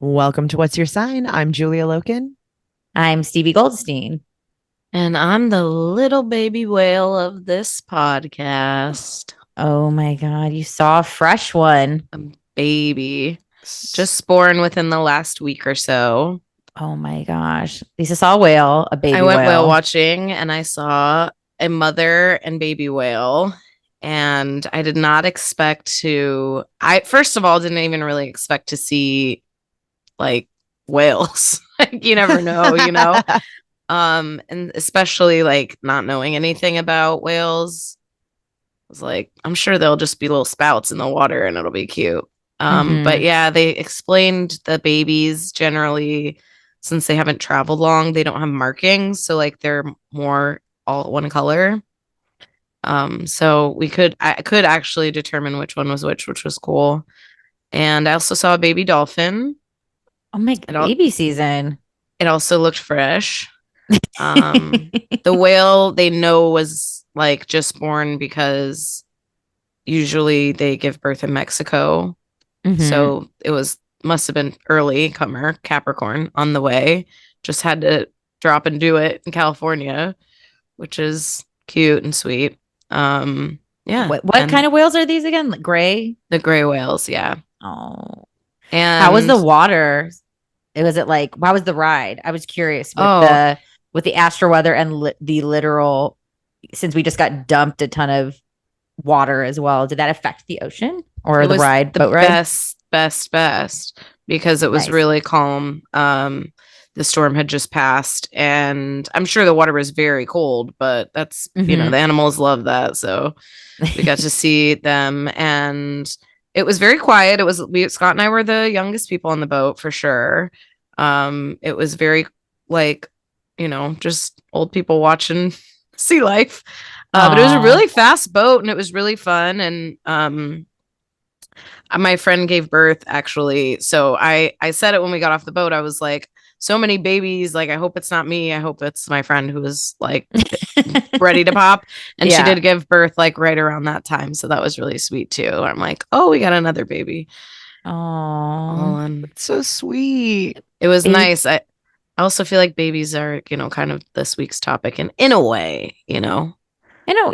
Welcome to What's Your Sign? I'm Julia Loken. I'm Stevie Goldstein. And I'm the little baby whale of this podcast. Oh my God, you saw a fresh one. A baby. Just born within the last week or so. Oh my gosh. Lisa saw a whale, a I baby went whale whale. watching and I saw a mother and baby whale. And I did not expect to, I first of all didn't even really expect to see like whales. Like, you never know. And especially like not knowing anything about whales. I was like, I'm sure they'll just be little spouts in the water and it'll be cute. But Mhm. yeah, they explained the babies generally, since they haven't traveled long, they don't have markings. So like they're more all one color. So I could actually determine which one was which was cool. And I also saw a baby dolphin. Oh my baby season. It also looked fresh. The whale they know was like just born because usually they give birth in Mexico. Mhm. So it must have been early comer Capricorn on the way. Just had to drop and do it in California, which is cute and sweet. Yeah. What kind And of whales are these again? Like gray? the gray whales, yeah. Oh. How was the And water? Was it like how was the ride? I was curious with oh, the astro weather and the literal since we just got dumped a ton of water as well. Did that affect the ocean or it the was ride, the boat ride? best because it was Nice. really calm. The storm had just passed, and I'm sure the water was very cold, but that's Hmm. the animals love that. So we got to see them, and it was very quiet. Scott and I were the youngest people on the boat for sure. It was very like, just old people watching sea life. But it was a Oh, really fast boat and it was really fun. And my friend gave birth actually. So I said it when we got off the boat. I was like, so many babies. Like, I hope it's not me. I hope it's my friend who was like ready to pop. And she yeah. did give birth like right around that time. So that was really sweet too. I'm like, oh, we got another baby. Oh, And It's so sweet. it was baby. nice. I also feel like babies are, kind of this week's topic and in a way. Yeah. In a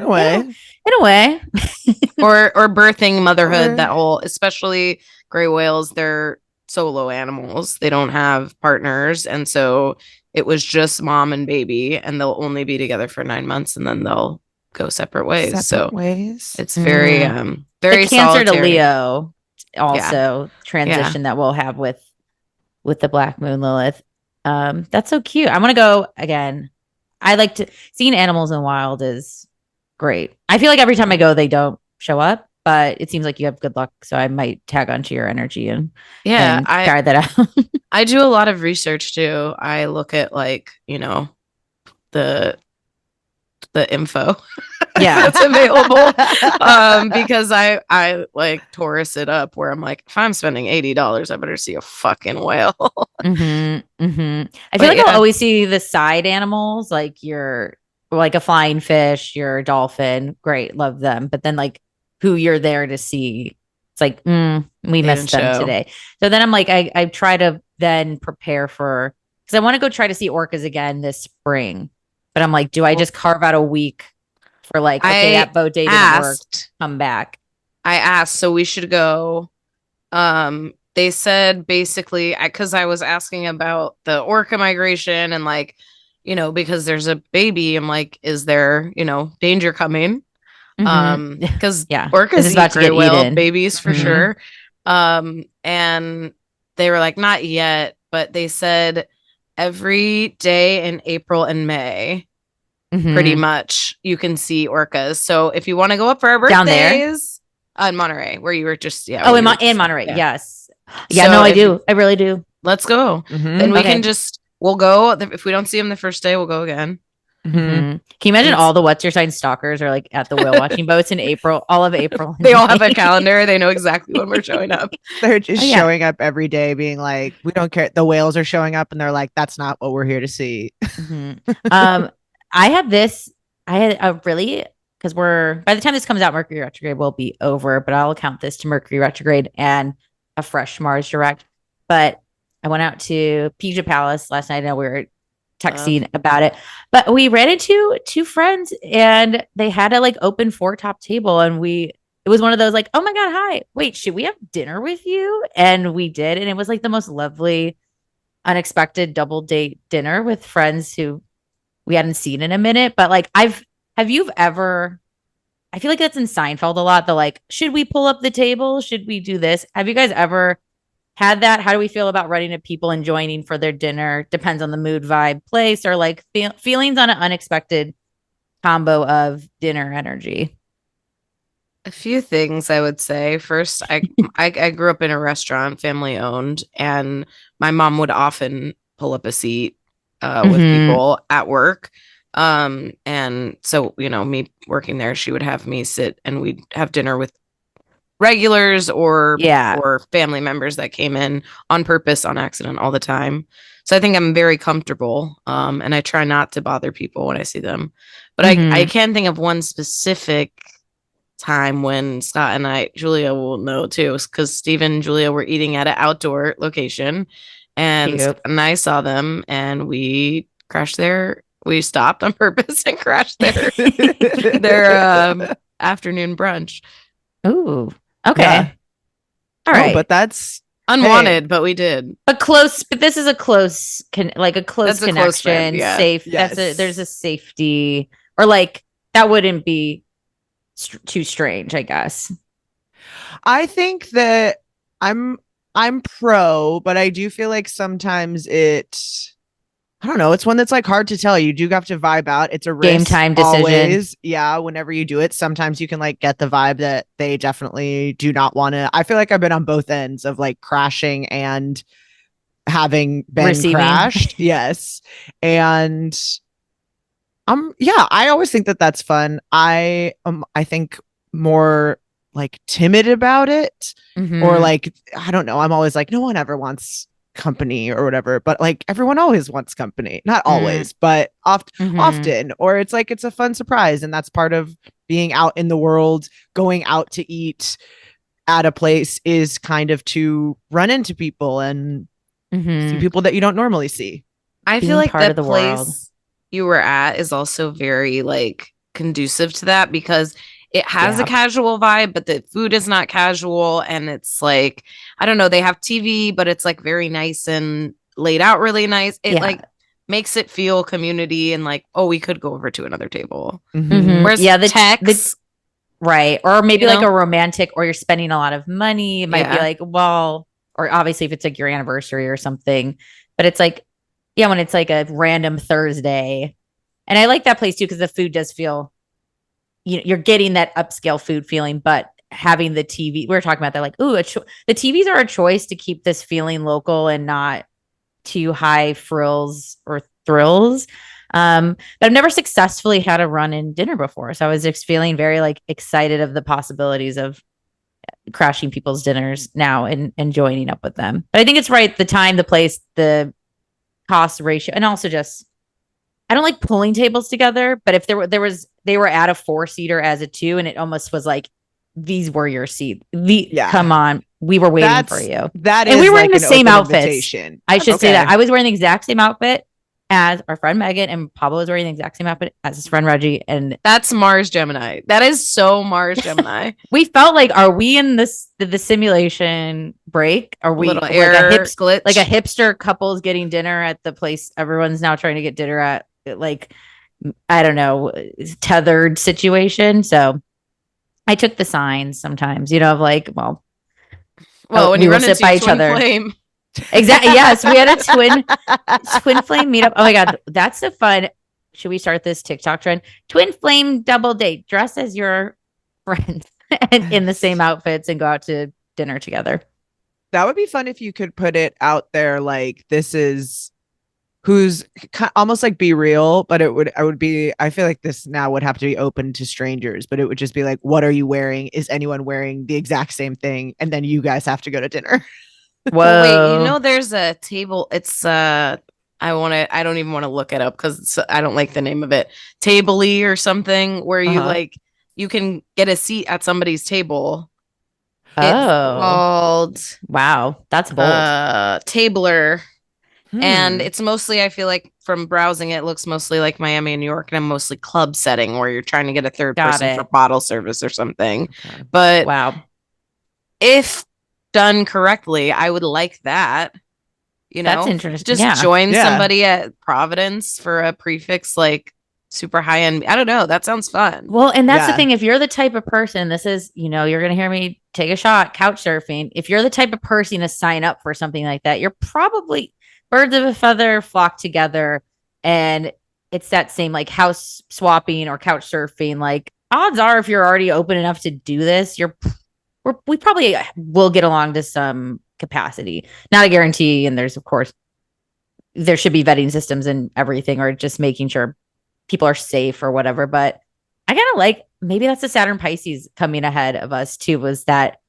way. In a way. Or birthing motherhood, Or that whole, especially gray whales, they're solo animals, they don't have partners, and so it was just mom and baby, and they'll only be together for 9 months and then they'll go separate ways. separate So ways. it's very Mm. The very Cancer to solitary. Leo Yeah, also yeah. transition that we'll have with the Black Moon Lilith. That's so cute. I want to go again. I like to seeing animals in the wild is great. I feel like every time I go, they don't show up, but it seems like you have good luck. So I might tag onto your energy Yeah, and try that out. I do a lot of research too. I look at like, the info Yeah. that's available, because I like Taurus it up where I'm like, if I'm spending $80, I better see a fucking whale. I feel But like I'll yeah, always see the side animals, like your like a flying fish, your dolphin. Great, love them. But then like who you're there to see, it's like we they didn't missed them show. today. So then I'm like, I try to then prepare for because I want to go try to see orcas again this spring. But I'm like, do I Well, just carve out a week for like, okay, I that boat day didn't work, asked come back. I asked so we should go. They said basically, because I was asking about the orca migration and like, because there's a baby, I'm like, is there, danger coming? Because Yeah, is orcas this eat about to gray get whale eaten? babies for Hmm. sure. And they were like, not yet, but they said every day in April and May, pretty Hmm. much you can see orcas. So if you want to go up for our Down there. birthdays in Monterey, where you were just, yeah, Oh, where you were In just at, Monterey. yeah. Yes. Yeah, no, So I if do. I really do. let's go, then Mm-hmm. we can Okay. just we'll go. If we don't see them the first day, we'll go again. Mm-hmm. Can you imagine And all the What's Your Sign stalkers are like at the whale watching boats in April, all of April they and all have a May? calendar. They know exactly when we're showing up. They're just Oh, yeah. showing up every day, being like, we don't care. The whales are showing up, and they're like, that's not what we're here to see. Hmm. Um, I had this, I had a really, because by the time this comes out, Mercury retrograde will be over, but I'll count this to Mercury retrograde and a fresh Mars direct. but I went out to Pija Palace last night. I know we were texting about it, but we ran into two friends and they had a like open four top table, and it was one of those like, oh my God, hi, wait, should we have dinner with you? And we did. And it was like the most lovely, unexpected double date dinner with friends who we hadn't seen in a minute. But like, have you ever, I feel like that's in Seinfeld a lot. The like, should we pull up the table? Should we do this? Have you guys ever had that? How do we feel about running to people and joining for their dinner? Depends on the mood, vibe, place, or like feelings on an unexpected combo of dinner energy. A few things I would say. First, I grew up in a restaurant, family owned, and my mom would often pull up a seat with people at work. And so, me working there, she would have me sit and we'd have dinner with regulars or family members that came in on purpose, on accident, all the time. So I think I'm very comfortable. And I try not to bother people when I see them. But I can't think of one specific time when Scott and Julia will know too, because Steven and Julia were eating at an outdoor location, and I saw them, and we crashed there. We stopped on purpose and crashed their afternoon brunch. Ooh, okay, yeah. All right, but that's unwanted, but we did. But close. But this is a close, a close connection. Close friend, yeah. Safe. Yes. There's a safety, or like that wouldn't be too strange, I guess. I think that I'm pro, but I do feel like sometimes I don't know, it's one that's like hard to tell. You do have to vibe out. It's a risk, game time decision. Always. Yeah, whenever you do it, sometimes you can like get the vibe that they definitely do not want to. I feel like I've been on both ends of like crashing and having been crashed. Yes. And I always think that that's fun. I think more like timid about it, or like, I don't know. I'm always like, no one ever wants company or whatever, but like everyone always wants company. Not always, but often, or it's like, it's a fun surprise. And that's part of being out in the world. Going out to eat at a place is kind of to run into people and see people that you don't normally see. I feel like that place you were at is also very like conducive to that, because it has a casual vibe, but the food is not casual. And it's like, I don't know, they have TV, but it's like very nice and laid out really nice. It like makes it feel community and like, oh, we could go over to another table. Whereas the text, right. Or maybe like a romantic, or you're spending a lot of money. It might be like, well, or obviously if it's like your anniversary or something, but it's like, when it's like a random Thursday. And I like that place too, because the food does feel, you're getting that upscale food feeling, but having the TV, we were talking about that, like, ooh, the TVs are a choice to keep this feeling local and not too high frills or thrills. But I've never successfully had a run-in dinner before. So I was just feeling very like excited of the possibilities of crashing people's dinners now and joining up with them. But I think it's right. The time, the place, the cost ratio, and also just, I don't like pulling tables together, but if they were at a 4-seater as a 2, and it almost was like, these were your seat. Come on, we were waiting for you. And we were wearing the same outfits. I should say that I was wearing the exact same outfit as our friend Megan, and Pablo was wearing the exact same outfit as his friend Reggie. And that's Mars Gemini. That is so Mars Gemini. We felt like, are we in the simulation break? Are we like glitch? Like a hipster couple's getting dinner at the place everyone's now trying to get dinner at? Like, I don't know, tethered situation. So I took the signs sometimes, of like, well, when you run into each other. Flame. Exactly. Yes, we had a twin flame meetup. Oh my God, that's so fun. Should we start this TikTok trend? Twin flame double date. Dress as your friends and in the same outfits and go out to dinner together. That would be fun if you could put it out there. Like, this is who's almost like Be Real, but I feel like this now would have to be open to strangers, but it would just be like, what are you wearing? Is anyone wearing the exact same thing? And then you guys have to go to dinner. Whoa. Wait, there's a table. It's I don't even want to look it up because I don't like the name of it. Tabley or something, where you like, you can get a seat at somebody's table. It's Oh, called wow. That's bold. Tabler. And Hmm. it's mostly, I feel like from browsing, it looks mostly like Miami and New York, and I'm mostly club setting where you're trying to get a third Got person for it. bottle service or something. Okay. But Wow. if done correctly, I would like that. That's interesting. Just Yeah. join Yeah. somebody at Providence for a prefix like super high end. I don't know. That sounds fun. Well, and that's the Yeah. thing. If you're the type of person, this is, you're going to hear me take a shot, couch surfing. If you're the type of person to sign up for something like that, you're probably birds of a feather flock together. And it's that same like house swapping or couch surfing. Like, odds are, if you're already open enough to do this, we probably will get along to some capacity. Not a guarantee. And there's, of course, there should be vetting systems and everything, or just making sure people are safe or whatever. But I kind of like, maybe that's the Saturn Pisces coming ahead of us too, was that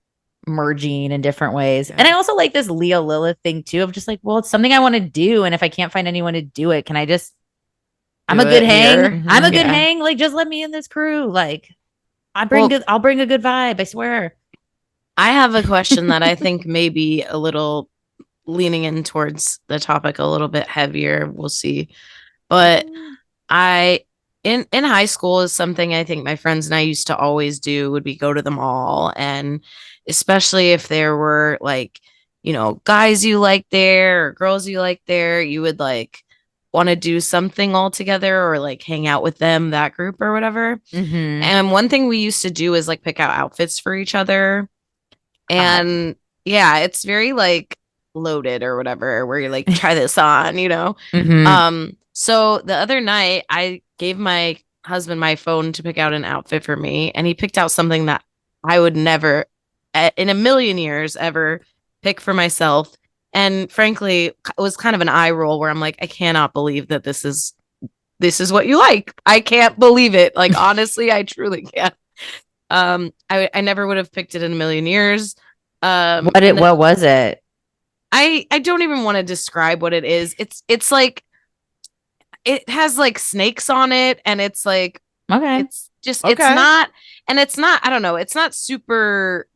merging in different ways. Yeah. And I also like this Leo Lilith thing too, of just like, well, it's something I want to do. And if I can't find anyone to do it, can I just, I'm Do a good it hang. here. I'm a good Yeah. hang. Like, just let me in this crew. Like, I'll bring a good vibe. I swear. I have a question that I think may be a little leaning in towards the topic a little bit heavier. We'll see. But I in high school is something I think my friends and I used to always do would be go to the mall, and especially if there were like, guys you like there or girls you like there, you would like want to do something all together or like hang out with them, that group or whatever. Mm-hmm. And one thing we used to do is like pick out outfits for each other. And yeah, it's very like loaded or whatever, where you're like, try this on, Mm-hmm. So the other night I gave my husband my phone to pick out an outfit for me, and he picked out something that I would never in a million years ever pick for myself. And frankly, it was kind of an eye roll where I'm like, I cannot believe that this is what you like. I can't believe it. Like, honestly, I truly can't. I never would have picked it in a million years. What was it? I don't even want to describe what it is. It's like, it has like snakes on it, and it's like, Okay. it's just Okay. it's not, I don't know, it's not super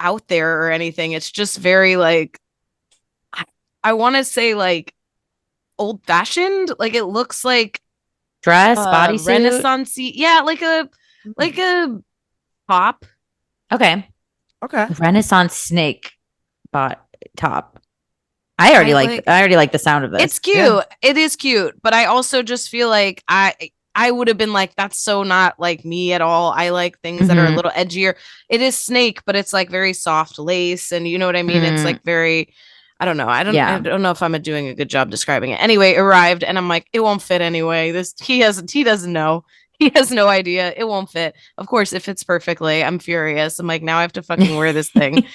out there or anything. It's just very like, I want to say like old fashioned. Like, it looks like Dress, bodysuit. Renaissance. Yeah, like a top. Okay. Okay. Renaissance snake top. I already like the sound of this. It's cute. Yeah. It is cute, but I also just feel like I would have been like, that's so not like me at all. I like things that are a little edgier. It is snake, but it's like very soft lace, and you know what I mean? It's like very, I don't know. I don't know if I'm doing a good job describing it. Anyway, arrived, and I'm like, it won't fit anyway. He doesn't know. He has no idea. It won't fit. Of course, it fits perfectly. I'm furious. I'm like, now I have to fucking wear this thing.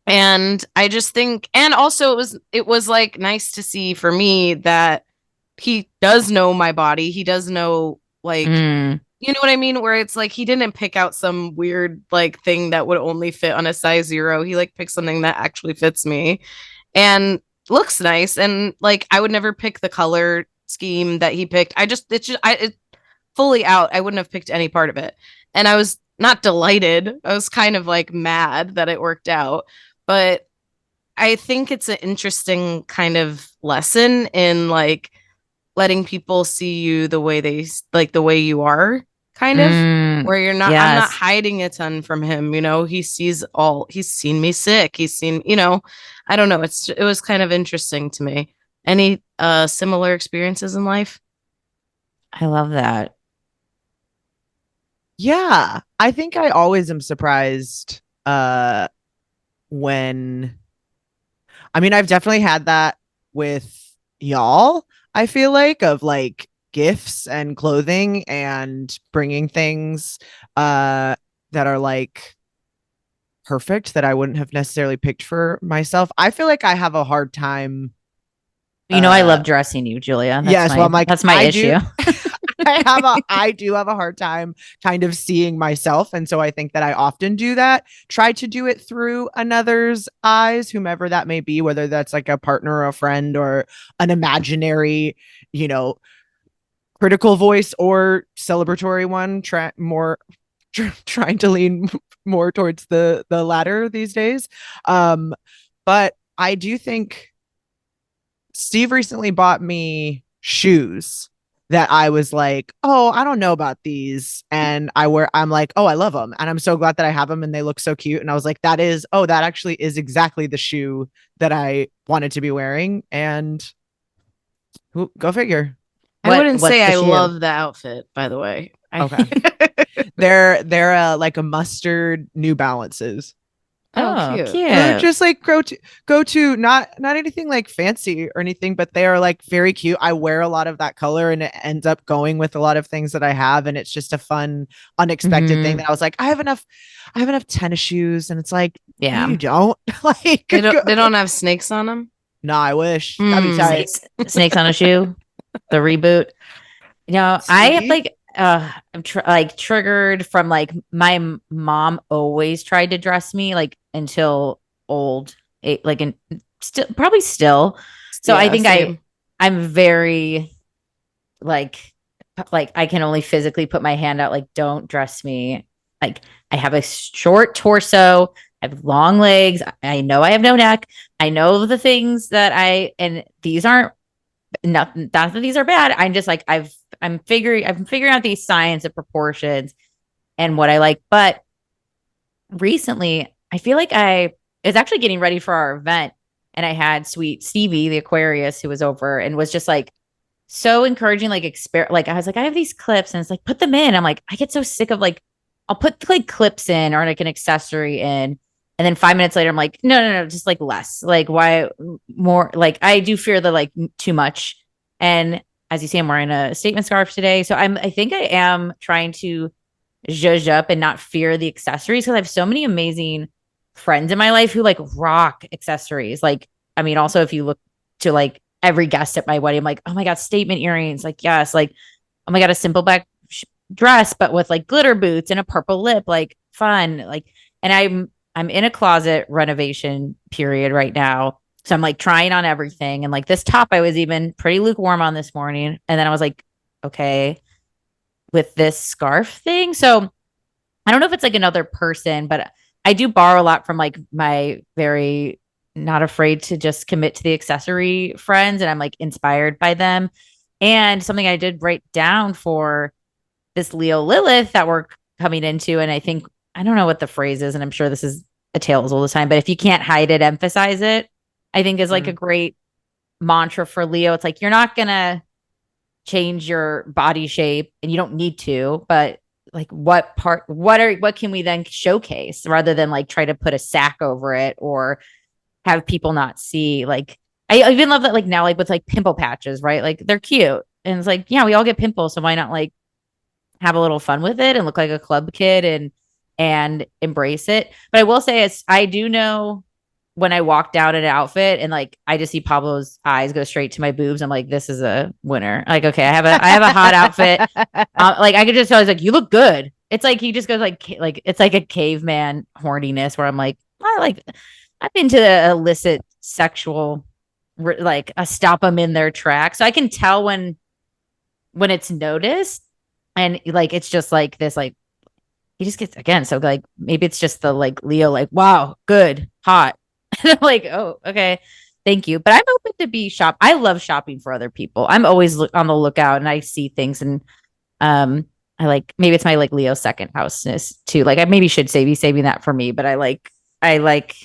And I just think, and also it was like nice to see for me that he does know my body. He does know, like, you know what I mean? Where it's like, he didn't pick out some weird like thing that would only fit on a size 0. He like picked something that actually fits me and looks nice. And like, I would never pick the color scheme that he picked. It's fully out. I wouldn't have picked any part of it. And I was not delighted. I was kind of like mad that it worked out. But I think it's an interesting kind of lesson in like letting people see you the way the way you are, kind of, where you're not, I'm not hiding a ton from him. He's seen me sick. He's seen, I don't know. It was kind of interesting to me. Any similar experiences in life? I love that. Yeah, I think I always am surprised when, I mean, I've definitely had that with y'all. I feel like, of like gifts and clothing and bringing things that are like perfect that I wouldn't have necessarily picked for myself. I feel like I have a hard time. I love dressing you, Julia. Well, I'm like, that's my issue. I do have a hard time kind of seeing myself. And so I think that I often do that, try to do it through another's eyes, whomever that may be, whether that's like a partner or a friend or an imaginary, critical voice or celebratory one, trying to lean more towards the latter these days. But I do think Steve recently bought me shoes that I was like, oh, I don't know about these. And I'm like, oh, I love them. And I'm so glad that I have them and they look so cute. And I was like, that actually is exactly the shoe that I wanted to be wearing. And go figure. I wouldn't say I shoe? love the outfit, by the way. Okay. They're like a mustard New Balances. Oh, cute. They're just like go to not anything like fancy or anything, but they are like very cute. I wear a lot of that color and it ends up going with a lot of things that I have, and it's just a fun, unexpected thing that I was like, I have enough tennis shoes, and it's like, yeah, you don't like they don't have snakes on them. No, I wish. That'd be tight. Snakes on a shoe, the reboot. You know, I have like I'm triggered from like my mom always tried to dress me like until old, like and probably still. So yeah, I think same. I'm very like I can only physically put my hand out, like, don't dress me. Like, I have a short torso, I have long legs, I know I have no neck, I know the things that and these aren't not that these are bad. I'm just like I'm figuring out these science of proportions and what I like. But recently, I feel like I was actually getting ready for our event, and I had sweet Stevie, the Aquarius, who was over and was just like so encouraging, like like I was like, I have these clips, and it's like, put them in. I'm like, I get so sick of like, I'll put like clips in or like an accessory in, and then 5 minutes later, I'm like, no, just like less. Like, why more? Like, I do fear the like too much. And as you see, I'm wearing a statement scarf today. So I think I am trying to zhuzh up and not fear the accessories, because I have so many amazing friends in my life who like rock accessories. Like, I mean, also if you look to like every guest at my wedding, I'm like, oh my God, statement earrings. Like, yes. Like, oh my God, a simple black dress, but with like glitter boots and a purple lip, like fun. Like, and I'm in a closet renovation period right now. So I'm like trying on everything. And like this top, I was even pretty lukewarm on this morning. And then I was like, okay, with this scarf thing. So I don't know if it's like another person, but I do borrow a lot from like my very not afraid to just commit to the accessory friends. And I'm like inspired by them. And something I did write down for this Leo Lilith that we're coming into. And I don't know what the phrase is, and I'm sure this is a tales all the time, but if you can't hide it, emphasize it, I think is like a great mantra for Leo. It's like, you're not going to change your body shape and you don't need to, but like what can we then showcase rather than like try to put a sack over it or have people not see? Like, I even love that, like now, like with like pimple patches, right? Like they're cute. And it's like, yeah, we all get pimples. So why not like have a little fun with it and look like a club kid and embrace it. But I will say, I do know when I walk down in an outfit and like I just see Pablo's eyes go straight to my boobs, I'm like, this is a winner. Like, okay, I have a hot outfit. Like I could just tell he's like, you look good. It's like he just goes like it's like a caveman horniness where I'm like, I'm into the illicit sexual, like I stop them in their tracks. So I can tell when it's noticed, and like it's just like this, like he just gets, again, so like maybe it's just the like Leo, like, wow, good, hot. And I'm like, oh, okay, thank you. But I'm open to be I love shopping for other people. I'm always on the lookout, and I see things, and I like, maybe it's my like Leo second houseness too. Like I maybe should be saving that for me, but I like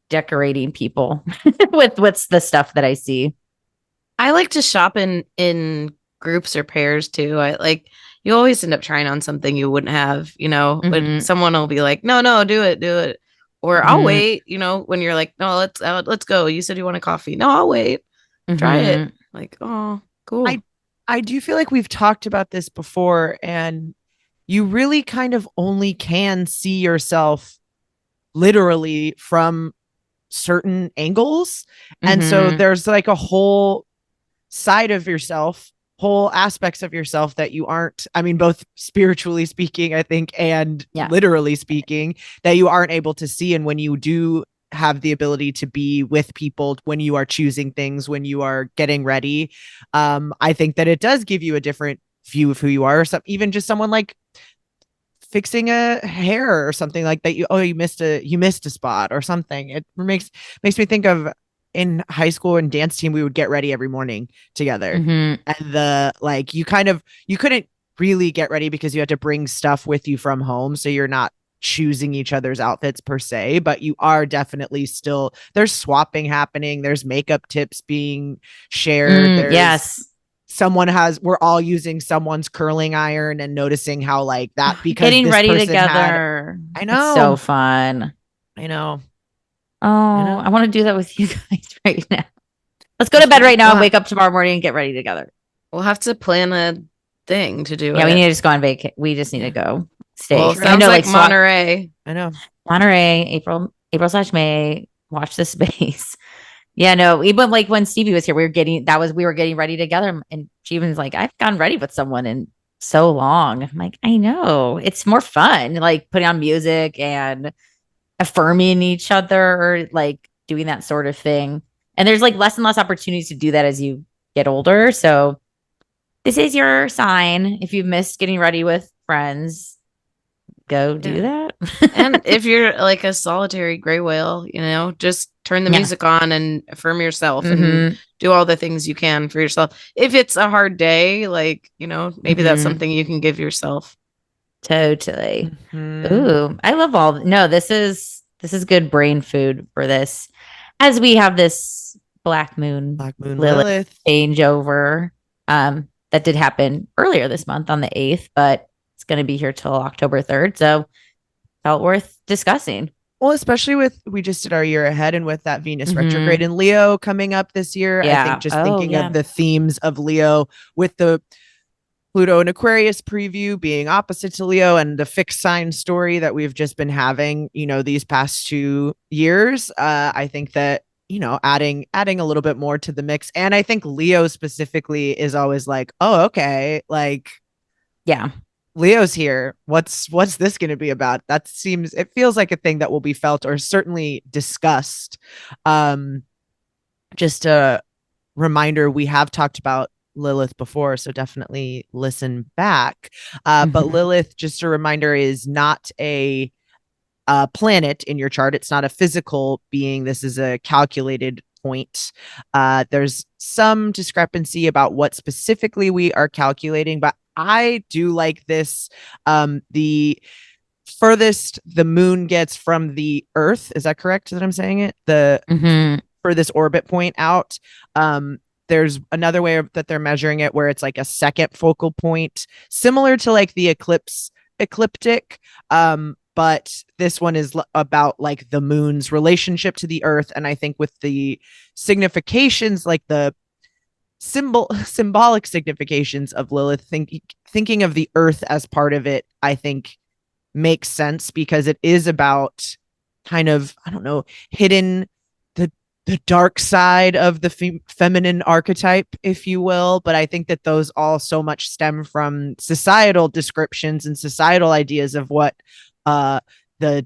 decorating people with what's the stuff that I see. I like to shop in groups or pairs too. I like, you always end up trying on something you wouldn't have, but someone will be like, no, do it. Or I'll wait, when you're like, no, let's go. You said you want a coffee. No, I'll wait. Try it. Like, oh, cool. I do feel like we've talked about this before, and you really kind of only can see yourself literally from certain angles. And so there's like a whole side of yourself, whole aspects of yourself that you aren't, I mean, both spiritually speaking, I think, and literally speaking, that you aren't able to see. And when you do have the ability to be with people, when you are choosing things, when you are getting ready, I think that it does give you a different view of who you are. Or even just someone like fixing a hair or something like that. You missed a spot or something. It makes me think of in high school and dance team, we would get ready every morning together. And you couldn't really get ready because you had to bring stuff with you from home. So you're not choosing each other's outfits per se, but you are definitely still, there's swapping happening. There's makeup tips being shared. Yes. We're all using someone's curling iron and noticing how like that, because getting ready together. I know. It's so fun. I know. I want to do that with you guys right now. Let's go to bed right now and wake up tomorrow morning and get ready together. We'll have to plan a thing to do. Yeah, we need to just go on vacation. We just need to go stay. Well, sounds like Monterey. I know. Monterey, April/May. Watch the space. Yeah, no, even like when Stevie was here, we were getting ready together, and she even was like, I've gotten ready with someone in so long. I'm like, I know. It's more fun, like putting on music and affirming each other, or like doing that sort of thing. And there's like less and less opportunities to do that as you get older. So this is your sign. If you've missed getting ready with friends, go do that. And if you're like a solitary gray whale, just turn the music on and affirm yourself and do all the things you can for yourself. If it's a hard day, like, maybe that's something you can give yourself. Totally. Ooh, I love this is good brain food for this, as we have this Black Moon Lilith changeover. That did happen earlier this month on the 8th, but it's going to be here till October 3rd. So felt worth discussing. Well, especially we just did our year ahead, and with that Venus retrograde in Leo coming up this year, I think just thinking of the themes of Leo with the Pluto and Aquarius preview being opposite to Leo, and the fixed sign story that we've just been having, these past 2 years. I think that, adding a little bit more to the mix. And I think Leo specifically is always like, oh, okay. Like, yeah, Leo's here. What's this going to be about? It feels like a thing that will be felt or certainly discussed. Just a reminder, we have talked about Lilith before, so definitely listen back. But Lilith, just a reminder, is not a planet in your chart. It's not a physical being. This is a calculated point. There's some discrepancy about what specifically we are calculating, but I do like this. The furthest the moon gets from the Earth, is that correct that I'm saying it? The furthest orbit point out. There's another way that they're measuring it where it's like a second focal point, similar to like the ecliptic. But this one is about like the moon's relationship to the Earth. And I think with the significations, like the symbolic significations of Lilith, thinking of the Earth as part of it, I think makes sense, because it is about kind of, I don't know, hidden the dark side of the feminine archetype, if you will. But I think that those all so much stem from societal descriptions and societal ideas of what the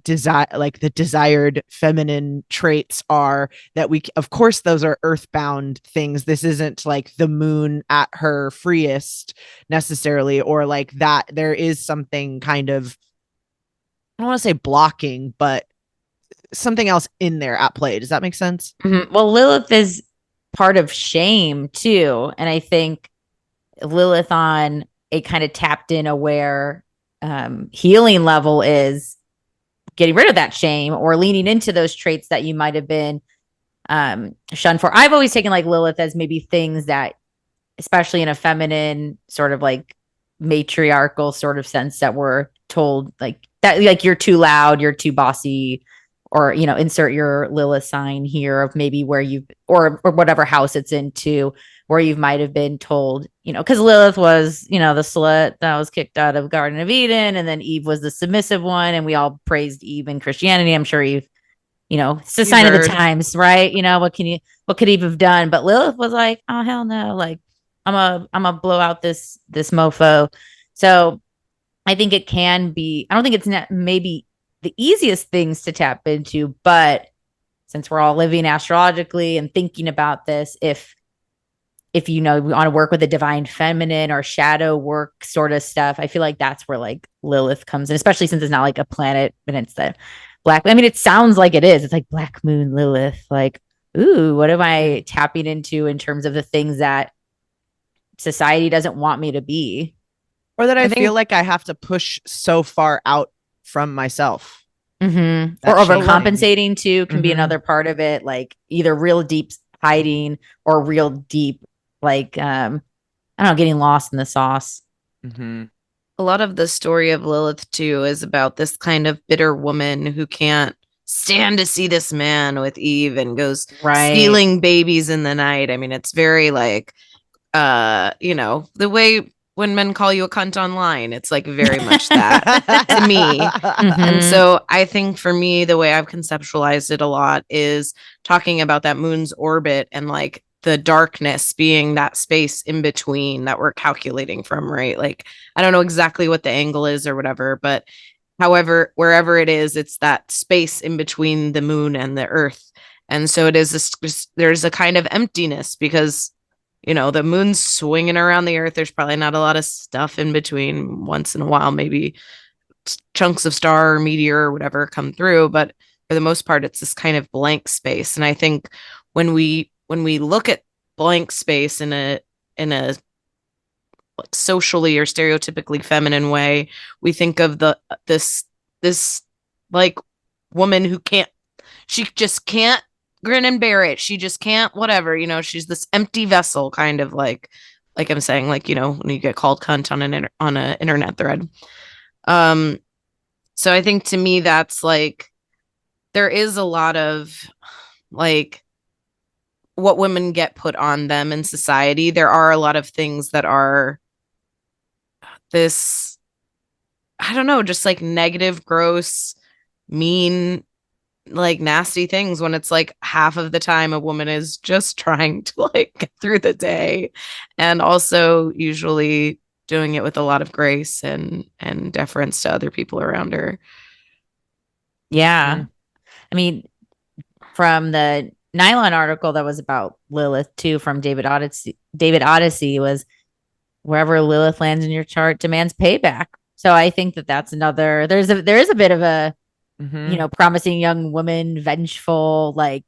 desired feminine traits are, that of course those are earthbound things. This isn't like the moon at her freest necessarily, or like that there is something kind of, I don't want to say blocking, but something else in there at play. Does that make sense? Well, Lilith is part of shame too. And I think Lilith on a kind of tapped in, aware healing level is getting rid of that shame, or leaning into those traits that you might have been shunned for. I've always taken like Lilith as maybe things that, especially in a feminine sort of like matriarchal sort of sense, that we're told like that, like you're too loud, you're too bossy, or, insert your Lilith sign here of maybe where you, or whatever house it's into, where you might have been told, because Lilith was, the slut that was kicked out of Garden of Eden, and then Eve was the submissive one, and we all praised Eve in Christianity. I'm sure it's the sign of the times, right? What could Eve have done? But Lilith was like, oh hell no, like I'm a blow out this mofo. So I think it can be, I don't think it's maybe the easiest things to tap into, but since we're all living astrologically and thinking about this, if if you know, we want to work with the divine feminine or shadow work sort of stuff, I feel like that's where like Lilith comes in, especially since it's not like a planet and it's the black. I mean, it sounds like it is. It's like Black Moon Lilith. Like, ooh, what am I tapping into in terms of the things that society doesn't want me to be? Or that I feel like I have to push so far out from myself. Mm-hmm. Or overcompensating too can be another part of it. Like either real deep hiding or real deep, like, I don't know, getting lost in the sauce. A lot of the story of Lilith too is about this kind of bitter woman who can't stand to see this man with Eve and goes stealing babies in the night. I mean, it's very like, you know, the way when men call you a cunt online, it's like very much that to me. And so I think for me, the way I've conceptualized it a lot is talking about that moon's orbit and like the darkness being that space in between that we're calculating from, right? Like, I don't know exactly what the angle is or whatever, but however, wherever it is, it's that space in between the moon and the earth. And so it is this, there's a kind of emptiness because, you know, the moon's swinging around the earth. There's probably not a lot of stuff in between. Once in a while, maybe chunks of star or meteor or whatever come through, but for the most part, it's this kind of blank space. And I think when we look at blank space in a like socially or stereotypically feminine way, we think of this like woman who she just can't grin and bear it. She just can't, whatever, you know, she's this empty vessel, kind of like I'm saying, like, you know, when you get called cunt on an internet thread. So I think to me, that's like, there is a lot of like what women get put on them in society. There are a lot of things that are this, I don't know, just like negative, gross, mean, like nasty things when it's like half of the time a woman is just trying to like get through the day and also usually doing it with a lot of grace and deference to other people around her. Yeah. I mean, from the Nylon article that was about Lilith too, from David Odyssey was wherever Lilith lands in your chart demands payback. So I think that that's another, there is a bit of a, you know, promising young woman, vengeful, like,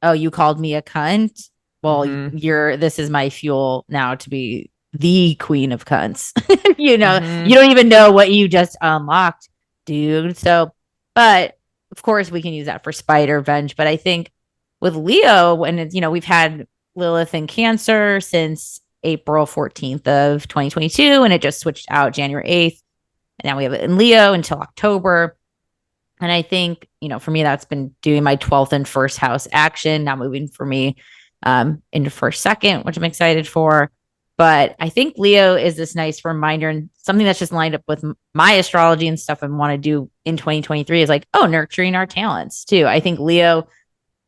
oh, you called me a cunt. Well, this is my fuel now to be the queen of cunts. You know, you don't even know what you just unlocked, dude. So, but of course we can use that for spite or revenge. But I think with Leo, when it's, you know, we've had Lilith in Cancer since April 14th of 2022, and it just switched out January 8th. And now we have it in Leo until October. And I think, you know, for me, that's been doing my 12th and first house action, now moving for me into first, second, which I'm excited for. But I think Leo is this nice reminder, and something that's just lined up with my astrology and stuff I want to do in 2023 is like, oh, nurturing our talents too. I think Leo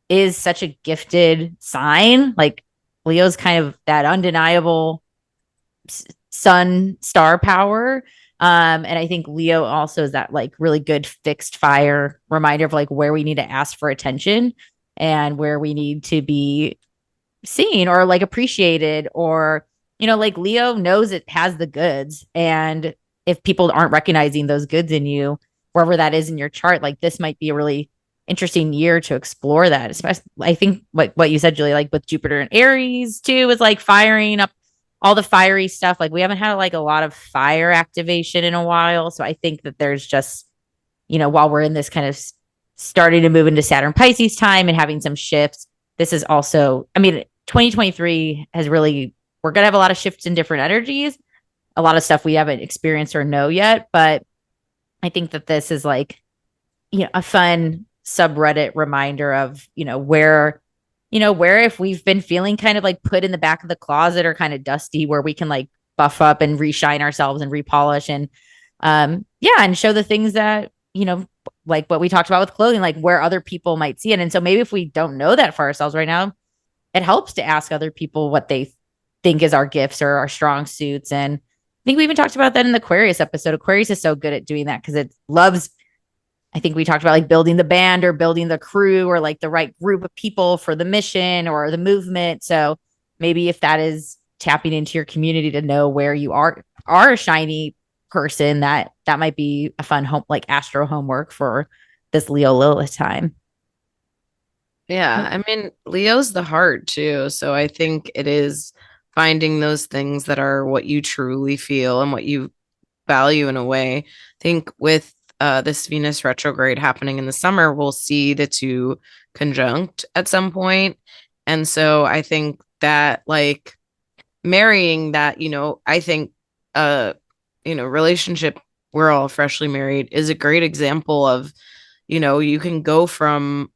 is such a gifted sign. Like Leo's kind of that undeniable sun star power. And I think Leo also is that like really good fixed fire reminder of like where we need to ask for attention and where we need to be seen or like appreciated, or, you know, like Leo knows it has the goods. And if people aren't recognizing those goods in you, wherever that is in your chart, like this might be a really interesting year to explore that. Especially, I think what you said, Julie, like with Jupiter and Aries too, is like firing up all the fiery stuff. Like we haven't had like a lot of fire activation in a while. So I think that there's just, you know, while we're in this kind of starting to move into Saturn Pisces time and having some shifts, this is also, I mean, 2023 has really, we're going to have a lot of shifts in different energies, a lot of stuff we haven't experienced or know yet. But I think that this is like, you know, a fun subreddit reminder of, you know, where if we've been feeling kind of like put in the back of the closet or kind of dusty, where we can like buff up and reshine ourselves and repolish and and show the things that, you know, like what we talked about with clothing, like where other people might see it. And so maybe if we don't know that for ourselves right now, it helps to ask other people what they think is our gifts or our strong suits. And I think we even talked about that in the Aquarius episode. Aquarius is so good at doing that because it loves, I think we talked about like building the band or building the crew or like the right group of people for the mission or the movement. So maybe if that is tapping into your community to know where you are a shiny person, that might be a fun home, like astro homework for this Leo Lilith time. Yeah, I mean, Leo's the heart too. So I think it is finding those things that are what you truly feel and what you value in a way. I think with this Venus retrograde happening in the summer, we'll see the two conjunct at some point. And so I think that like marrying that, I think relationship, we're all freshly married, is a great example of, you can go from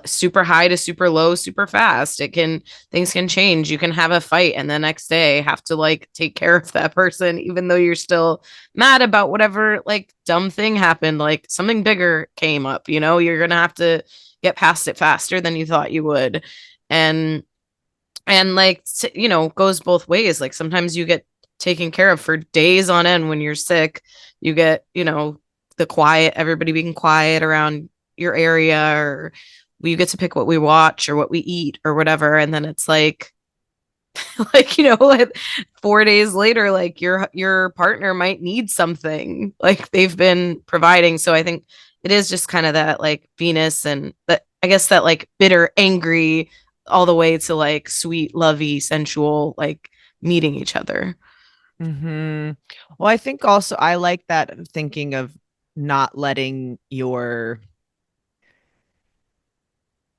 super high to super low super fast. Things can change. You can have a fight and the next day have to like take care of that person even though you're still mad about whatever like dumb thing happened. Like something bigger came up, you're gonna have to get past it faster than you thought you would. And like goes both ways. Like sometimes you get taken care of for days on end when you're sick. You get the quiet, everybody being quiet around your area, or you get to pick what we watch or what we eat or whatever. And then it's like like 4 days later, like your partner might need something like they've been providing. So I think it is just kind of that like Venus, and that I guess that like bitter, angry, all the way to like sweet, lovey, sensual, like meeting each other. Well, I think also I like that thinking of not letting your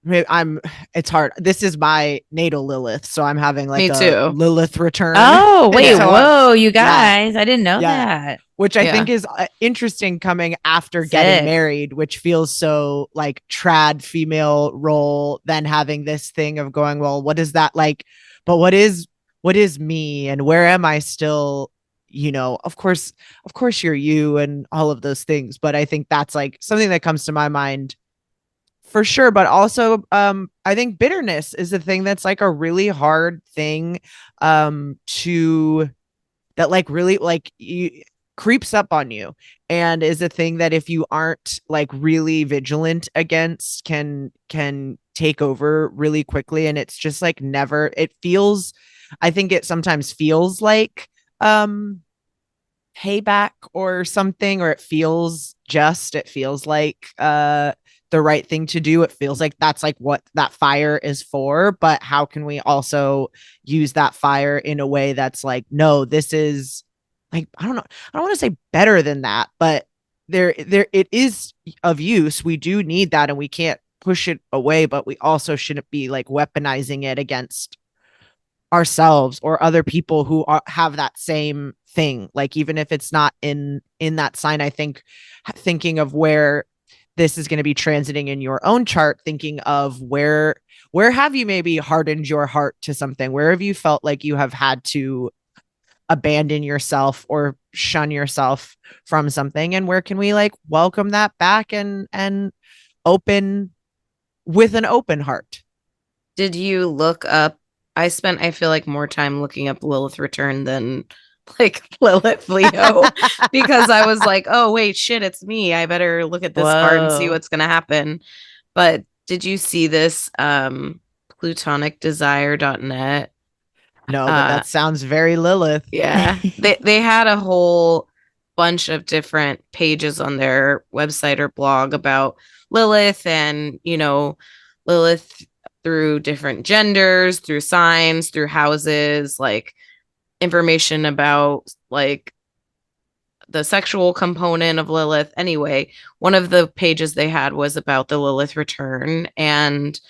it's hard. This is my natal Lilith, so I'm having like Me too. Lilith return. Oh, wait, so whoa, you guys. I didn't know that. Which I think is interesting coming after getting married, which feels so like trad female role, then having this thing of going, well, what is that like? But what is me, and where am I still? Of course you're you and all of those things. But I think that's like something that comes to my mind for sure. But also, I think bitterness is a thing that's like a really hard thing to that like really like you creeps up on you, and is a thing that if you aren't like really vigilant against can take over really quickly. And it's just like never, it feels, I think it sometimes feels like payback or something, or it feels like the right thing to do. It feels like that's like what that fire is for. But how can we also use that fire in a way that's like, no, this is like, I don't know, I don't want to say better than that, but there it is of use. We do need that and we can't push it away, but we also shouldn't be like weaponizing it against ourselves or other people who have that same thing. Like even if it's not in that sign, I think thinking of where this is going to be transiting in your own chart, thinking of where have you maybe hardened your heart to something, where have you felt like you have had to abandon yourself or shun yourself from something, and where can we like welcome that back and open with an open heart. Did you look up? I feel like more time looking up Lilith return than like Lilith Leo because I was like, oh wait, shit, it's me. I better look at this part and see what's gonna happen. But did you see this platonicdesire.net? No, but that sounds very Lilith. Yeah. they had a whole bunch of different pages on their website or blog about Lilith, and Lilith through different genders, through signs, through houses, like information about like the sexual component of Lilith. Anyway, one of the pages they had was about the Lilith return, and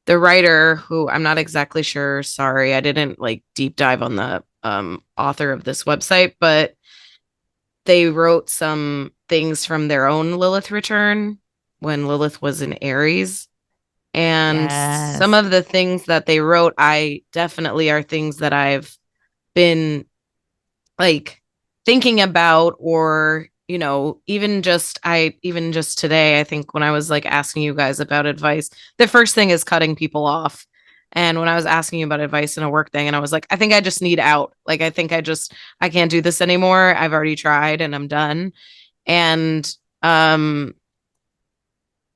the writer, who I'm not exactly sure, sorry, I didn't like deep dive on the author of this website, but they wrote some things from their own Lilith return when Lilith was in Aries. And some of the things that they wrote, I definitely are things that I've been like thinking about, or even just today, I think when I was like asking you guys about advice, the first thing is cutting people off. And when I was asking you about advice in a work thing, and I was like, I think I just need out. Like, I think I can't do this anymore. I've already tried and I'm done. And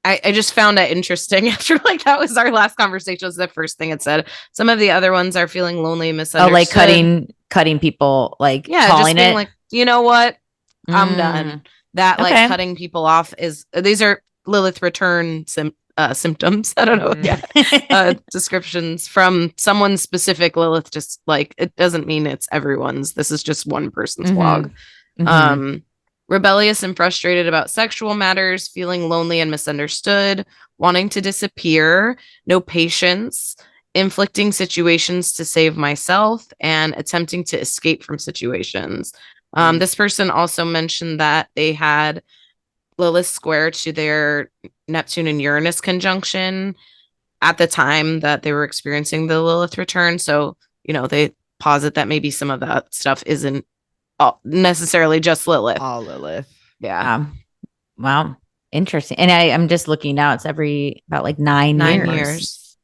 I just found it interesting after like that was our last conversation was the first thing it said. Some of the other ones are feeling lonely, misunderstood. Oh, like cutting people, like calling just being it like, you know what? I'm done. That like cutting people off these are Lilith return symptoms. I don't know. Descriptions from someone specific. Lilith just like it doesn't mean it's everyone's. This is just one person's blog. Rebellious and frustrated about sexual matters, feeling lonely and misunderstood, wanting to disappear, no patience, inflicting situations to save myself, and attempting to escape from situations. This person also mentioned that they had Lilith square to their Neptune and Uranus conjunction at the time that they were experiencing the Lilith return. So, they posit that maybe some of that stuff isn't necessarily just Lilith. All Lilith. Yeah. Wow. Interesting. And I'm just looking now. It's about like 9 years.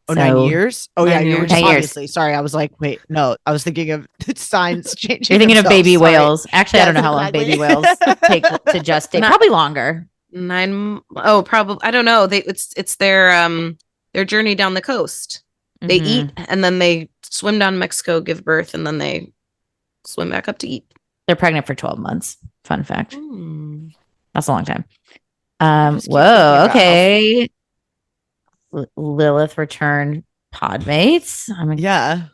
Oh, 9 years? Oh, yeah. You're just 10 years. Obviously. Sorry. I was like, wait, no. I was thinking of signs changing. You're thinking of baby Sorry. whales. Actually, I don't know how long baby whales take to gestate. Probably longer. 9. Oh, probably. I don't know. It's their journey down the coast. They eat and then they swim down Mexico, give birth, and then they swim back up to eat. They're pregnant for 12 months. Fun fact. That's a long time. Whoa. Okay. Lilith return podmates. Yeah.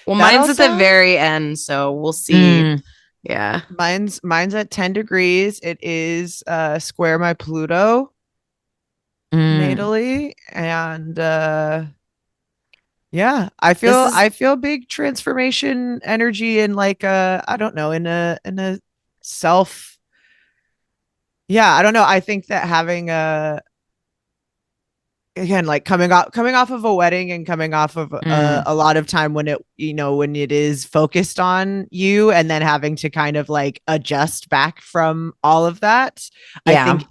Well, mine's at the very end, so we'll see. Yeah. Mine's at 10 degrees. It is square my Pluto natally, and yeah, I feel big transformation energy in like I don't know, in a self. Yeah, I don't know. I think that having again, like coming off of a wedding and coming off of a lot of time when it is focused on you, and then having to kind of like adjust back from all of that, I think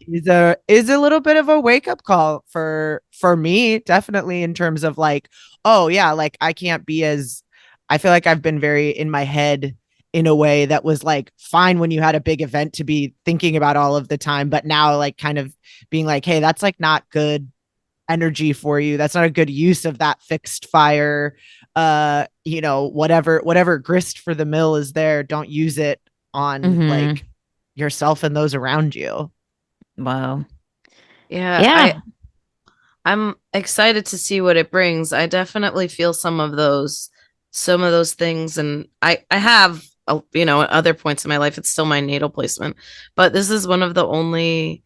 is a little bit of a wake up call for me, definitely, in terms of like, oh yeah, like I feel like I've been very in my head in a way that was like fine when you had a big event to be thinking about all of the time, but now like kind of being like, hey, that's like not good energy for you. That's not a good use of that fixed fire. Whatever grist for the mill is there, don't use it on like yourself and those around you. Wow. Yeah. I'm excited to see what it brings. I definitely feel some of those things, and I have at other points in my life it's still my natal placement, but this is one of the only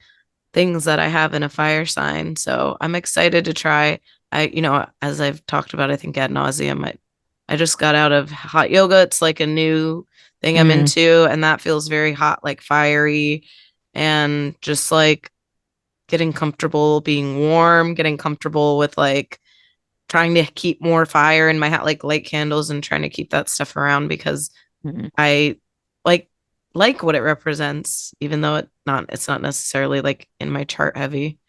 things that I have in a fire sign, so I'm excited to try. As I've talked about, I think ad nauseum, I just got out of hot yoga. It's like a new thing I'm into, and that feels very hot, like fiery, and just like getting comfortable being warm, getting comfortable with like trying to keep more fire in my hat, like light candles, and trying to keep that stuff around because I like what it represents, even though it's not necessarily like in my chart heavy.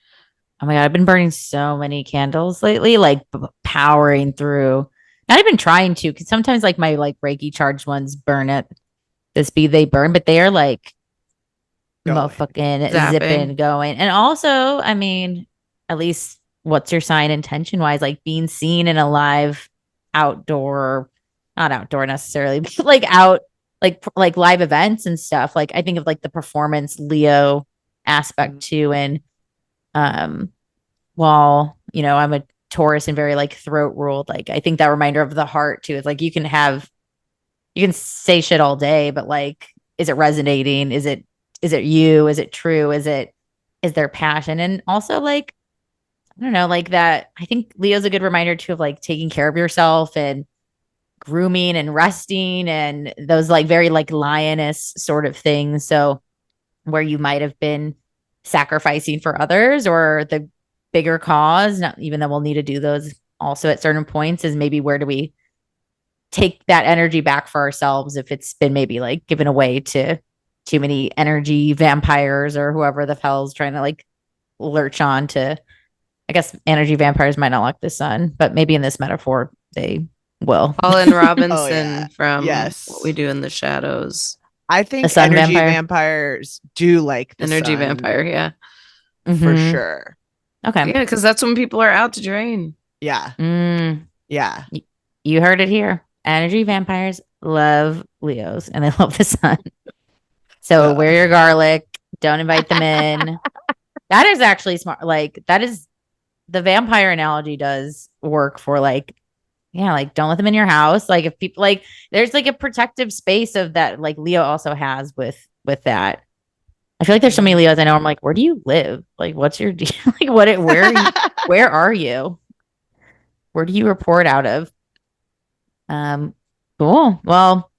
Oh my God, I've been burning so many candles lately, like powering through. Not even trying to, because sometimes like my like Reiki charged ones burn at the speed they burn, but they are like motherfucking zipping going. And also, I mean, at least what's your sign intention wise? Like being seen in a live outdoor, not outdoor necessarily, but like out, like live events and stuff. Like I think of like the performance Leo aspect too. And while I'm a Taurus and very like throat ruled, like I think that reminder of the heart too is like you can say shit all day, but like, is it resonating? Is it you? Is it true? Is there passion? And also like, I don't know, like that. I think Leo's a good reminder too of like taking care of yourself and grooming and resting and those like very like lioness sort of things. So where you might have been sacrificing for others or the bigger cause, not even though we'll need to do those also at certain points, is maybe where do we take that energy back for ourselves if it's been maybe like given away to too many energy vampires or whoever the hell's trying to like lurch on to. I guess energy vampires might not like the sun, but maybe in this metaphor they will. Colin Robinson from What We Do in the Shadows. I think energy vampires do like the energy sun. vampire, yeah. for sure. Okay. Yeah, because that's when people are out to drain. Yeah. Yeah. You heard it here. Energy vampires love Leos and they love the sun. So wear your garlic. Don't invite them in. That is actually smart. Like that is the vampire analogy does work for like, yeah, like don't let them in your house. Like if people like there's like a protective space of that like Leo also has with that. I feel like there's so many Leos I know. I'm like, where do you live? Like, what's your deal? Like, where are you? Where do you report out of? Cool. Well,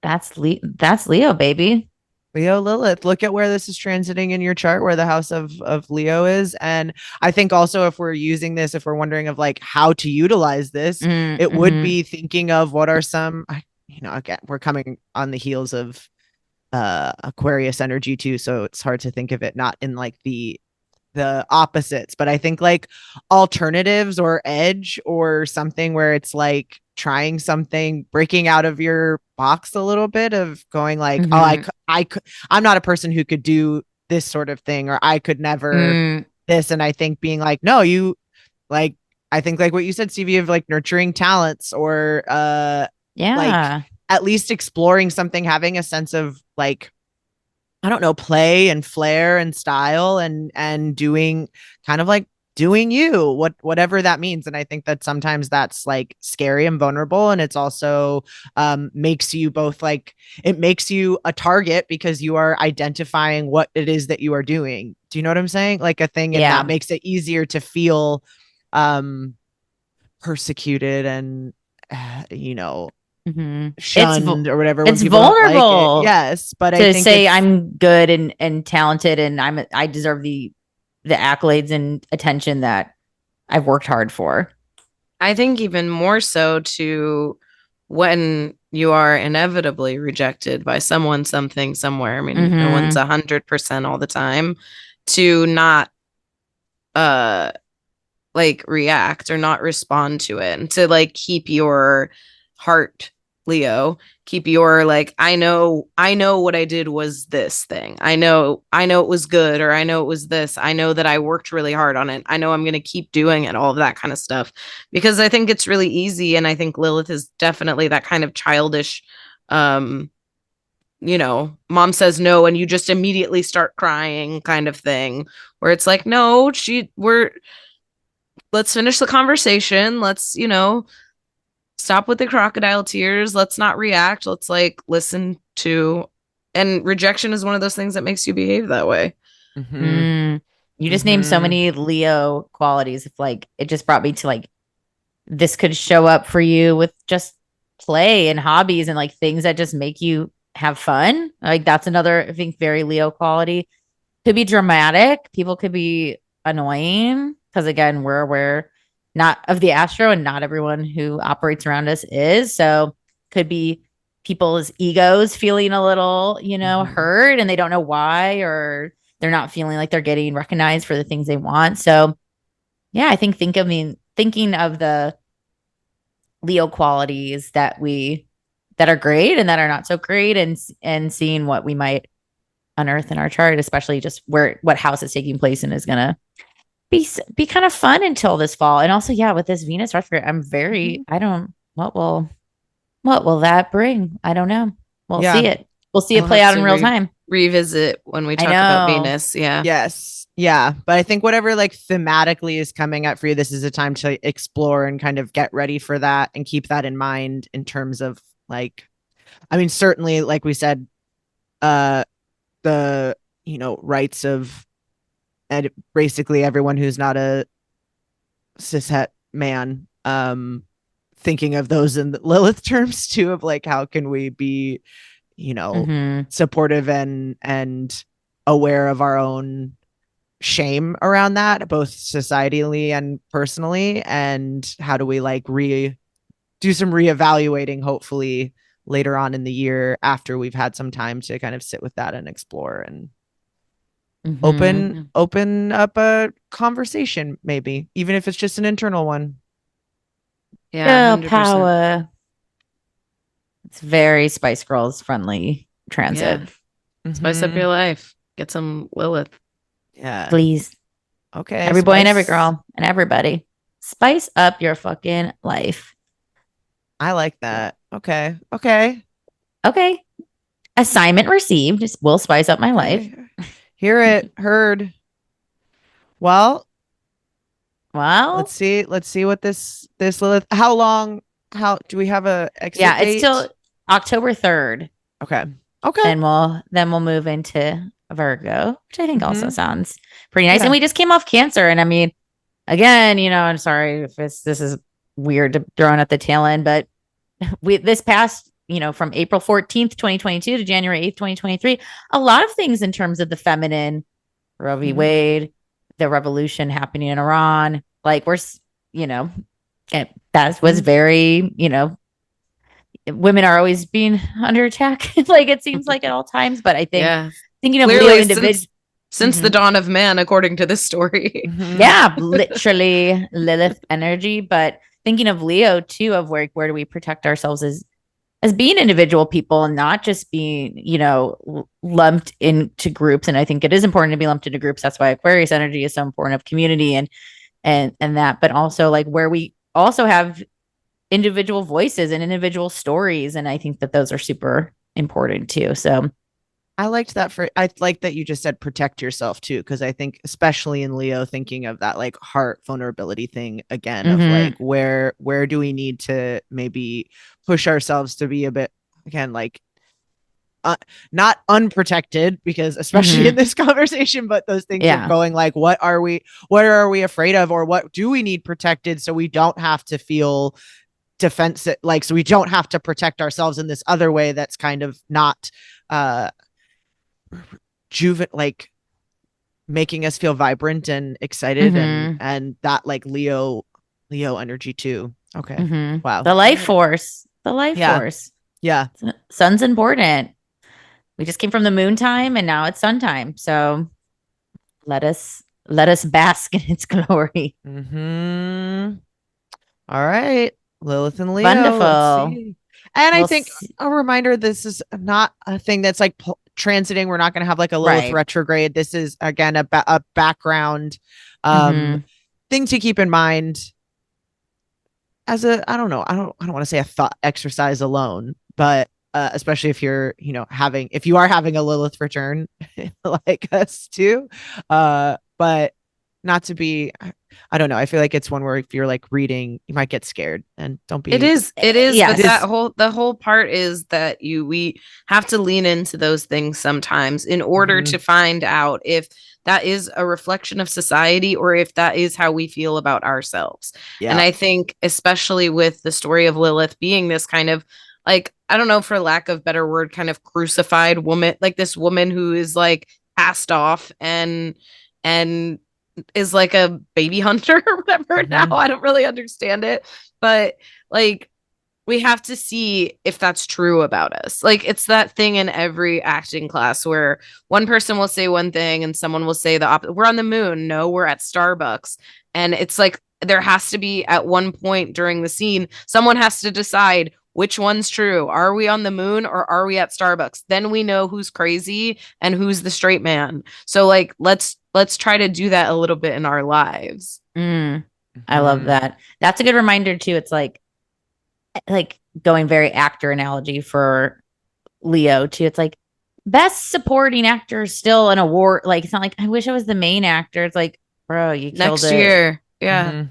that's Leo, baby. Leo Lilith. Look at where this is transiting in your chart, where the house of Leo is. And I think also if we're using this, if we're wondering of like how to utilize this, it would be thinking of what are some, again, we're coming on the heels of Aquarius energy too. So it's hard to think of it not in like the opposites, but I think like alternatives or edge or something where it's like trying something, breaking out of your box a little bit of going like, I'm not a person who could do this sort of thing, or I could never this. And I think being like, no, you like, I think like what you said, Stevie, of like nurturing talents or like at least exploring something, having a sense of like, I don't know, play and flair and style and doing kind of like doing you, whatever that means. And I think that sometimes that's like scary and vulnerable. And it's also makes you both like, it makes you a target because you are identifying what it is that you are doing. Do you know what I'm saying? Like a thing, and that makes it easier to feel persecuted and shunned or whatever. It's vulnerable. Like it. Yes, but to say I'm good and talented and I deserve the accolades and attention that I've worked hard for. I think even more so to when you are inevitably rejected by someone, something, somewhere. I mean, no one's 100% all the time. To not like react or not respond to it, and to like keep your heart, Leo, keep your like, I know what I did was this thing. I know it was good, or I know it was this. I know that I worked really hard on it. I know I'm going to keep doing it, all of that kind of stuff, because I think it's really easy. And I think Lilith is definitely that kind of childish, mom says no and you just immediately start crying kind of thing, where it's like, no, let's finish the conversation. Let's, stop with the crocodile tears. Let's not react. Let's like listen to, and rejection is one of those things that makes you behave that way. You just named so many Leo qualities. If like, it just brought me to like, this could show up for you with just play and hobbies and like things that just make you have fun. Like that's another, I think, very Leo quality. Could be dramatic. People could be annoying because again, we're aware not of the astro and not everyone who operates around us is. So could be people's egos feeling a little, hurt and they don't know why, or they're not feeling like they're getting recognized for the things they want. So yeah, I think thinking of the Leo qualities that are great and that are not so great, and seeing what we might unearth in our chart, especially just what house is taking place in, is gonna be kind of fun until this fall. And also, yeah, with this Venus retrograde, I'm very what will that bring? I don't know. We'll see it. We'll see it play out in real time. Revisit when we talk about Venus. Yeah. Yes. Yeah. But I think whatever like thematically is coming up for you, this is a time to explore and kind of get ready for that and keep that in mind in terms of like, I mean, certainly, like we said, the, rights of and basically everyone who's not a cishet man, thinking of those in the Lilith terms too, of like, how can we be, supportive and aware of our own shame around that, both societally and personally, and how do we like do some reevaluating, hopefully later on in the year after we've had some time to kind of sit with that and explore and open up a conversation, maybe even if it's just an internal one. Yeah, power. It's very Spice Girls friendly transit. Spice up your life. Get some Lilith. Yeah. Please. Okay. Every boy and every girl and everybody. Spice up your fucking life. I like that. Okay. Okay. Okay. Assignment received. Will spice up my life. Hear it. Heard. Well, Well, let's see what this Lilith. How long? How do we have a exit yeah, date? it's till October 3rd. Okay. Okay. And we'll move into Virgo, which I think also sounds pretty nice. Yeah. And we just came off Cancer. And I mean, again, I'm sorry if this is weird to throw in at the tail end, but this past, from April 14th, 2022 to January 8th, 2023, a lot of things in terms of the feminine, Roe v. Wade, the revolution happening in Iran, like that was very, women are always being under attack. Like it seems like at all times, but I think thinking of clearly Leo individual since the dawn of man, according to this story. Yeah, literally Lilith energy, but thinking of Leo too, of where do we protect ourselves as being individual people and not just being, lumped into groups. And I think it is important to be lumped into groups. That's why Aquarius energy is so important of community and that, but also like where we also have individual voices and individual stories. And I think that those are super important too. So I liked that I like that you just said protect yourself too, because I think especially in Leo, thinking of that like heart vulnerability thing again of like where do we need to maybe push ourselves to be a bit again like not unprotected, because especially in this conversation, but those things of going like what are we afraid of, or what do we need protected so we don't have to feel defensive, like so we don't have to protect ourselves in this other way that's kind of not like making us feel vibrant and excited and that like Leo energy too. Okay. Wow. The life force. Yeah. Sun's important. We just came from the moon time and now it's sun time. So let us bask in its glory. All right. Lilith and Leo. Wonderful. And I think a reminder, this is not a thing that's like transiting. We're not going to have like a Lilith retrograde. This is again a background thing to keep in mind as a, I don't want to say a thought exercise alone, but especially if you're, if you are having a Lilith return like us too. But not to be, I don't know. I feel like it's one where if you're like reading, you might get scared, and don't be. It is. Yes. But the whole part is that we have to lean into those things sometimes in order to find out if that is a reflection of society or if that is how we feel about ourselves. Yeah. And I think especially with the story of Lilith being this kind of like, I don't know, for lack of better word, kind of crucified woman, like this woman who is like passed off and is like a baby hunter or whatever. Now I don't really understand it, but like we have to see if that's true about us. Like it's that thing in every acting class where one person will say one thing and someone will say the opposite. We're on the moon. No, we're at Starbucks. And it's like there has to be at one point during the scene, someone has to decide which one's true. Are we on the moon or are we at Starbucks? Then we know who's crazy and who's the straight man. So like let's try to do that a little bit in our lives. I love that. That's a good reminder too. It's like going very actor analogy for Leo too. It's like best supporting actor is still an award. Like it's not like I wish I was the main actor. It's like, bro, you killed next year. Yeah.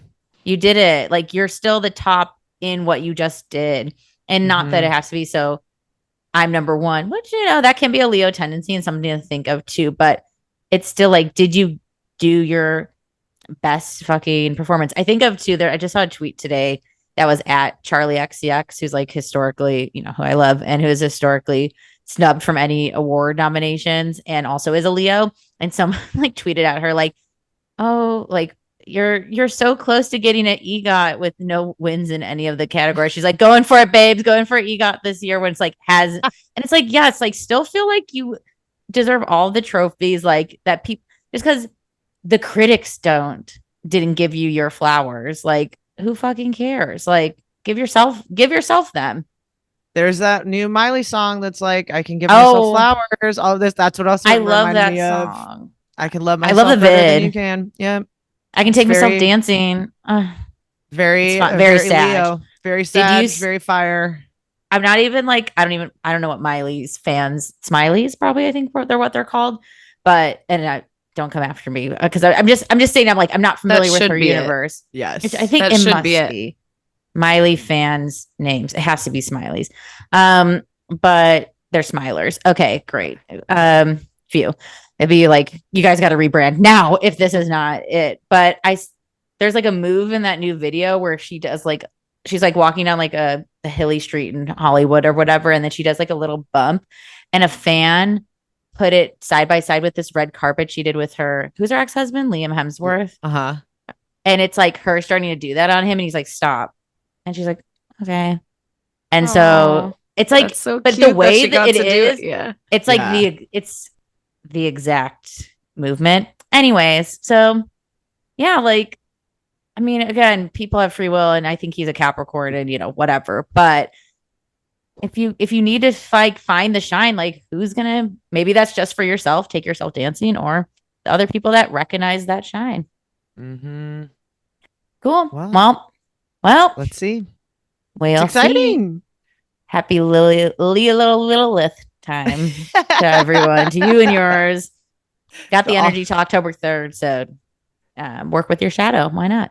You did it. Like you're still the top in what you just did. And not that it has to be so I'm number one, which, that can be a Leo tendency and something to think of too. But it's still like, did you do your best fucking performance? I think of too there. I just saw a tweet today that was at Charlie XCX, who's like historically, who I love and who is historically snubbed from any award nominations and also is a Leo. And someone like tweeted at her like, oh, like, you're so close to getting an EGOT with no wins in any of the categories. She's like, going for it, babes, going for EGOT this year when it's like and it's like, yeah, it's like still feel like you deserve all the trophies like that people just because the critics didn't give you your flowers. Like who fucking cares? Like give yourself them. There's that new Miley song that's like, I can give myself flowers. All of this. That's what else I love that song. I can love I myself love the better than vid. you can. Yeah. I can It's take myself very, dancing. very, Very very sad. Leo, very Did you? sad, very fire. I'm not even like I don't know what Miley's fans Smileys probably I think they're what they're called, but and I don't come after me because I'm just saying I'm not familiar with her universe. Yes, Which I think That it should must be it. be Miley fans names. It has to be Smileys, but they're Smilers. Okay, great. Phew. It'd be like you guys got to rebrand now if this is not it. But there's like a move in that new video where she does like she's like walking down like a hilly street in Hollywood or whatever, and then she does like a little bump, and a fan put it side by side with this red carpet she did with who's her ex-husband, Liam Hemsworth. And it's like her starting to do that on him, and he's like, "Stop," and she's like, "Okay." And so it's like, so but cute the way that it to is, do it. Yeah, it's like it's the exact movement. Anyways, so yeah, like I mean, again, people have free will, and I think he's a Capricorn, and whatever. But if you need to find the shine, like who's gonna? Maybe that's just for yourself. Take yourself dancing, or the other people that recognize that shine. Mm-hmm. Cool. Well. Let's see. We'll it's exciting. See. Happy Lilith time to everyone, to you and yours. Got the energy till October 3rd, so work with your shadow. Why not?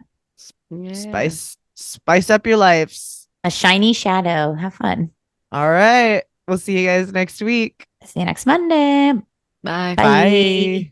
Yeah. Spice up your lives. A shiny shadow. Have fun. All right. We'll see you guys next week. See you next Monday. Bye. Bye.